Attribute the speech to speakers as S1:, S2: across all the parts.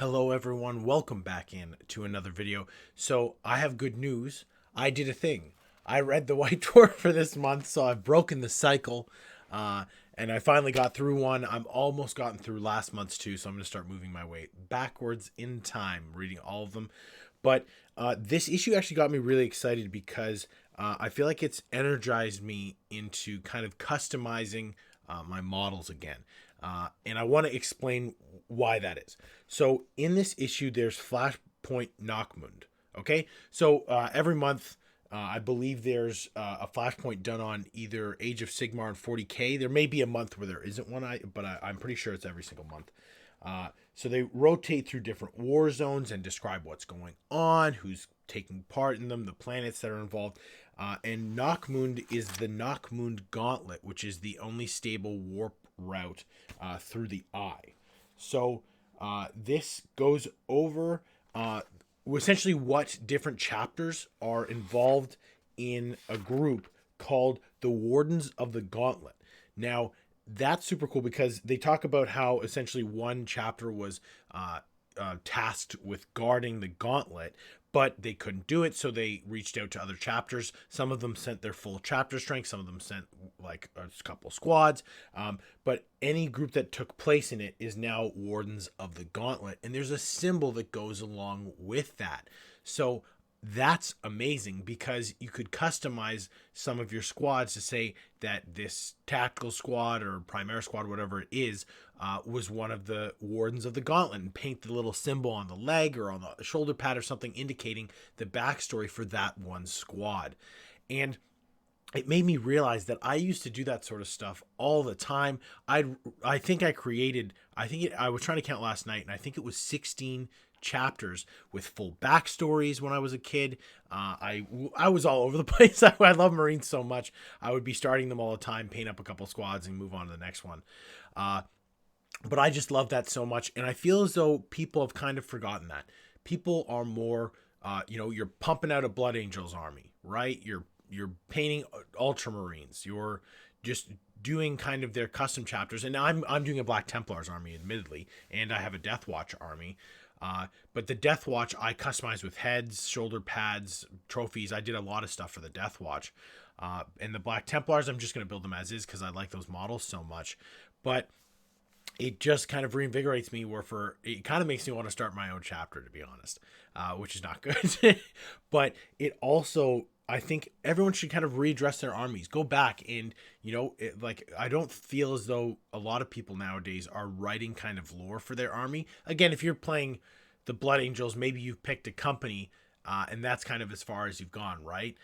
S1: Hello everyone, welcome back in to another video. So I have good news. I did a thing. I read the White Dwarf for this month, so I've broken the cycle. And I finally got through one. I'm almost gotten through last month's too, so I'm going to start moving my way backwards in time, reading all of them. But this issue actually got me really excited because I feel like it's energized me into kind of customizing my models again. And I want to explain why that is. So in this issue, there's Flashpoint Knockmund. Okay, so every month, I believe there's a Flashpoint done on either Age of Sigmar and 40k. There may be a month where there isn't one, but I'm pretty sure it's every single month. So they rotate through different war zones and describe what's going on, who's taking part in them, the planets that are involved. And Knockmund is the Knockmund Gauntlet, which is the only stable warp route through the eye. So this goes over essentially what different chapters are involved in a group called the Wardens of the Gauntlet. Now, that's super cool because they talk about how essentially one chapter was tasked with guarding the gauntlet, but they couldn't do it, so they reached out to other chapters. Some of them sent their full chapter strength, some of them sent like a couple squads, but any group that took place in it is now Wardens of the Gauntlet, and there's a symbol that goes along with that. So that's amazing because you could customize some of your squads to say that this tactical squad or primary squad, whatever it is, was one of the Wardens of the Gauntlet, and paint the little symbol on the leg or on the shoulder pad or something indicating the backstory for that one squad. And it made me realize that I used to do that sort of stuff all the time. I think I was trying to count last night, and I think it was 16 chapters with full backstories when I was a kid. I was all over the place. I love Marines so much. I would be starting them all the time, paint up a couple squads, and move on to the next one. But I just love that so much, and I feel as though people have kind of forgotten that. People are more, you're pumping out a Blood Angels army, right? You're painting Ultramarines. You're just doing kind of their custom chapters. And now I'm doing a Black Templars army, admittedly, and I have a Death Watch army. But the Death Watch I customized with heads, shoulder pads, trophies. I did a lot of stuff for the Death Watch. And the Black Templars, I'm just going to build them as is because I like those models so much. But it just kind of reinvigorates me it kind of makes me want to start my own chapter, to be honest, which is not good. But it also, I think everyone should kind of readdress their armies, go back and, I don't feel as though a lot of people nowadays are writing kind of lore for their army. Again, if you're playing the Blood Angels, maybe you've picked a company, and that's kind of as far as you've gone, right?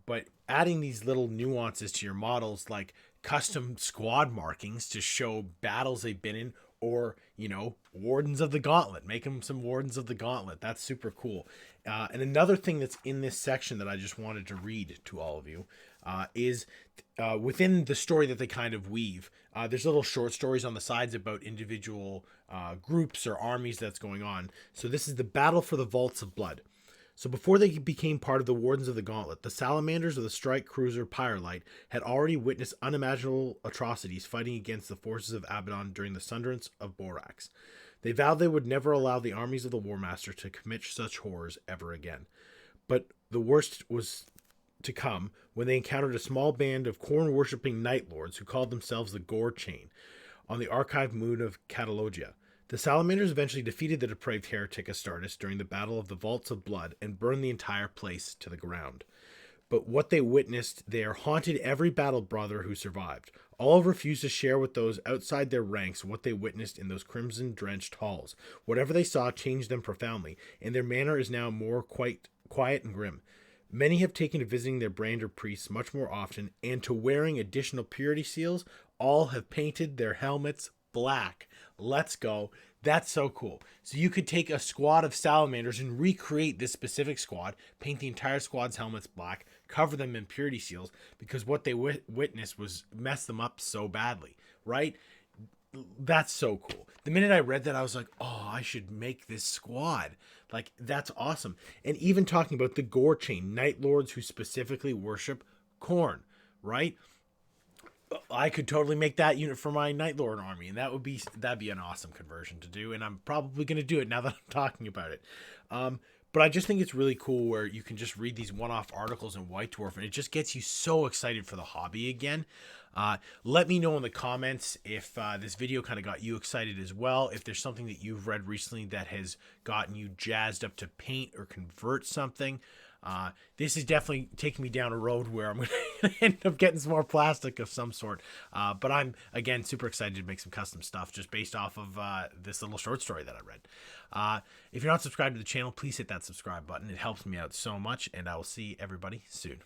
S1: But adding these little nuances to your models, like custom squad markings to show battles they've been in, or Wardens of the Gauntlet, make them some Wardens of the Gauntlet. That's super cool. And another thing that's in this section that I just wanted to read to all of you is within the story that they kind of weave, there's little short stories on the sides about individual groups or armies that's going on. So this is the Battle for the Vaults of Blood. So before they became part of the Wardens of the Gauntlet, the Salamanders of the strike cruiser Pyrelite had already witnessed unimaginable atrocities fighting against the forces of Abaddon during the Sunderance of Borax. They vowed they would never allow the armies of the War Master to commit such horrors ever again. But the worst was to come when they encountered a small band of corn-worshipping Night Lords who called themselves the Gore Chain on the archived moon of Catalogia. The Salamanders eventually defeated the depraved heretic Astartes during the Battle of the Vaults of Blood and burned the entire place to the ground. But what they witnessed there haunted every battle brother who survived. All refused to share with those outside their ranks what they witnessed in those crimson-drenched halls. Whatever they saw changed them profoundly, and their manner is now more quite quiet and grim. Many have taken to visiting their brander priests much more often, and to wearing additional purity seals. All have painted their helmets black. Let's go. That's so cool. So you could take a squad of salamanders and recreate this specific squad, paint the entire squad's helmets black, cover them in purity seals, because what they witnessed was messed them up so badly, right? That's so cool. The minute I read that, I was like, oh, I should make this squad. Like, that's awesome. And even talking about the Gore Chain, Night Lords who specifically worship corn, right? I could totally make that unit for my Night Lord army, and that'd be an awesome conversion to do. And I'm probably going to do it now that I'm talking about it. But I just think it's really cool where you can just read these one-off articles in White Dwarf, and it just gets you so excited for the hobby again. Let me know in the comments if this video kind of got you excited as well. If there's something that you've read recently that has gotten you jazzed up to paint or convert something. This is definitely taking me down a road where I'm going to end up getting some more plastic of some sort. But I'm, again, super excited to make some custom stuff just based off of this little short story that I read. If you're not subscribed to the channel, please hit that subscribe button. It helps me out so much, and I will see everybody soon.